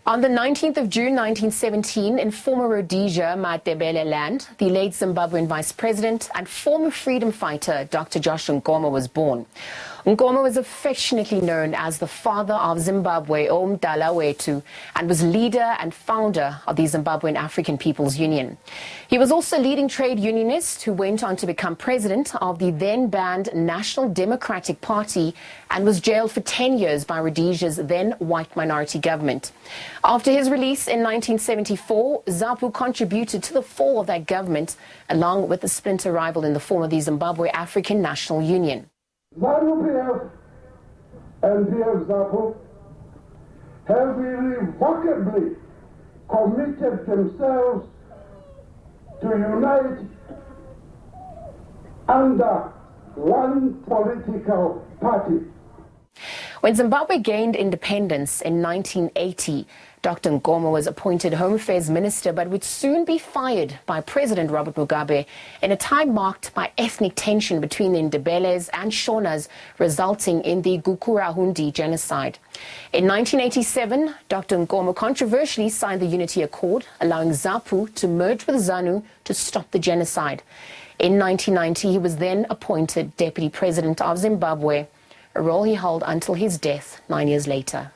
On the 19th of June 1917, in former Rhodesia, Matebele land, the late Zimbabwean vice president and former freedom fighter Dr. Josh NKOMO was born. NKOMO was affectionately known as the father of Zimbabwe, Omdala Wetu, and was leader and founder of the Zimbabwean African People's Union. He was also a leading trade unionist who went on to become president of the then-banned National Democratic Party and was jailed for 10 years by Rhodesia's then white minority government. After his release in 1974, ZAPU contributed to the fall of that government, along with a splinter rival in the form of the Zimbabwe African National Union. ZANU-PF and PF-ZAPU have irrevocably committed themselves to unite under one political party. When Zimbabwe gained independence in 1980, Dr. NKOMO was appointed Home Affairs Minister but would soon be fired by President Robert Mugabe in a time marked by ethnic tension between the Ndebeles and Shonas, resulting in the Gukurahundi genocide. In 1987, Dr. NKOMO controversially signed the Unity Accord, allowing ZAPU to merge with ZANU to stop the genocide. In 1990, he was then appointed Deputy President of Zimbabwe, a role he held until his death 9 years later.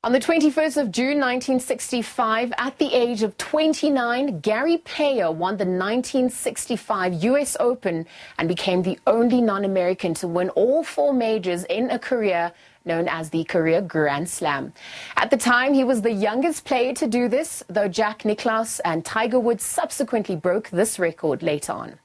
On the 21st of June 1965, at the age of 29, Gary Player won the 1965 US Open and became the only non-American to win all four majors in a career known as the Career Grand Slam. At the time, he was the youngest player to do this, though Jack Nicklaus and Tiger Woods subsequently broke this record later on.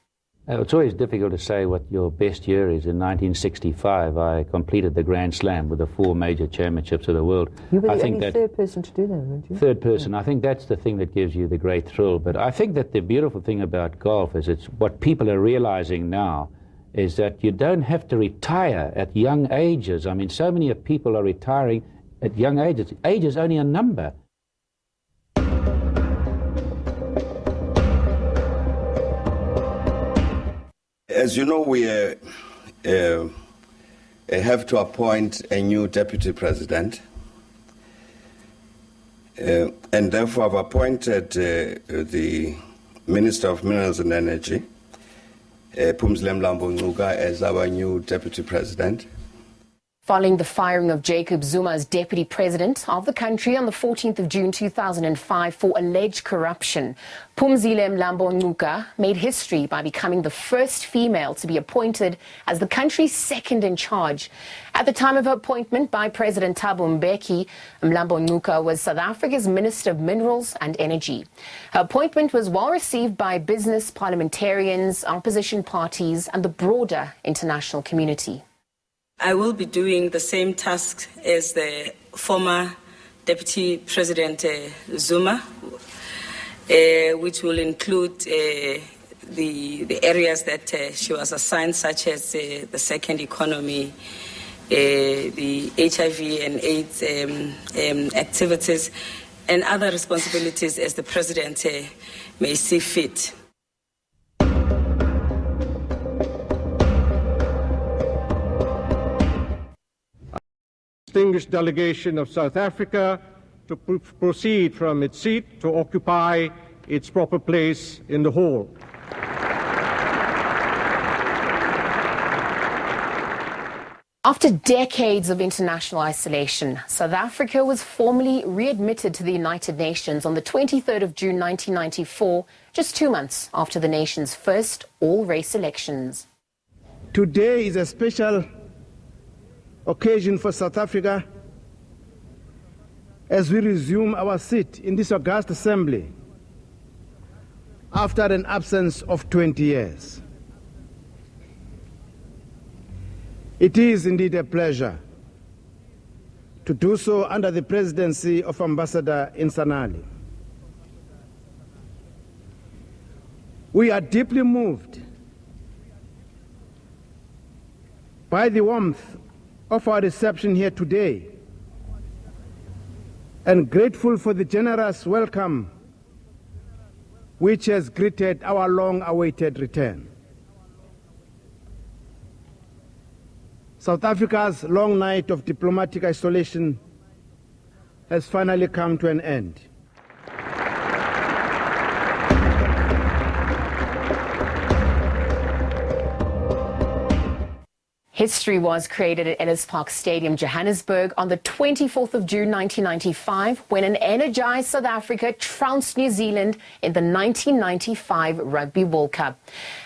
It's always difficult to say what your best year is. In 1965, I completed the Grand Slam with the four major championships of the world. You were the only third person to do that, weren't you? Third person. I think that's the thing that gives you the great thrill. But I think that the beautiful thing about golf is it's what people are realizing now is that you don't have to retire at young ages. I mean, so many people are retiring at young ages. Age is only a number. As you know, we have to appoint a new deputy president, and therefore I've appointed the Minister of Minerals and Energy, PHUMZILE MLAMBO-NGCUKA, as our new deputy president. Following the firing of Jacob Zuma as deputy president of the country on the 14th of June 2005 for alleged corruption, PHUMZILE MLAMBO-NGCUKA made history by becoming the first female to be appointed as the country's second in charge. At the time of her appointment by President Thabo Mbeki, MLAMBO-NGCUKA was South Africa's Minister of Minerals and Energy. Her appointment was well received by business, parliamentarians, opposition parties and the broader international community. I will be doing the same task as the former Deputy President Zuma, which will include the areas that she was assigned, such as the second economy, the HIV and AIDS activities, and other responsibilities as the President may see fit. Distinguished delegation of South Africa to proceed from its seat to occupy its proper place in the hall. After decades of international isolation, South Africa was formally readmitted to the United Nations on the 23rd of June 1994, just 2 months after the nation's first all-race elections. Today is a special occasion for South Africa as we resume our seat in this august assembly after an absence of 20 years. It is indeed a pleasure to do so under the presidency of Ambassador Insanali. We are deeply moved by the warmth of our reception here today and grateful for the generous welcome which has greeted our long-awaited return. South Africa's long night of diplomatic isolation has finally come to an end. History was created at Ellis Park Stadium, Johannesburg, on the 24th of June 1995, when an energized South Africa trounced New Zealand in the 1995 Rugby World Cup.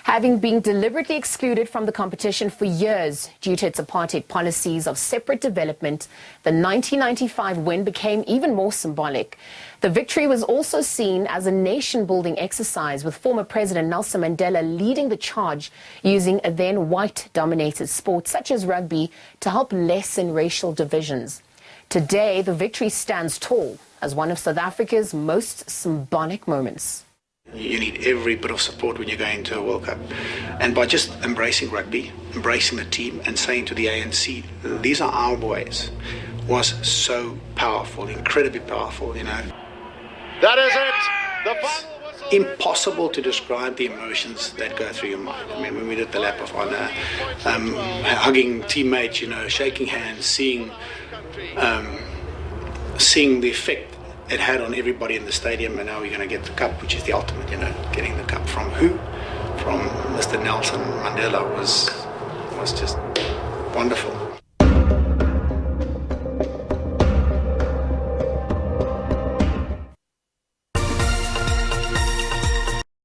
Having been deliberately excluded from the competition for years due to its apartheid policies of separate development, the 1995 win became even more symbolic. The victory was also seen as a nation-building exercise, with former President Nelson Mandela leading the charge, using a then white-dominated sport such as rugby to help lessen racial divisions. Today, the victory stands tall as one of South Africa's most symbolic moments. You need every bit of support when you're going to a World Cup. And by just embracing rugby, embracing the team, and saying to the ANC, these are our boys, was so powerful, incredibly powerful, you know. That is it. The final whistle. Impossible to describe the emotions that go through your mind. I mean, when we did the lap of honor, hugging teammates, you know, shaking hands, seeing the effect it had on everybody in the stadium, and now we're going to get the cup, which is the ultimate, you know, getting the cup from who? From Mr. Nelson Mandela was just wonderful.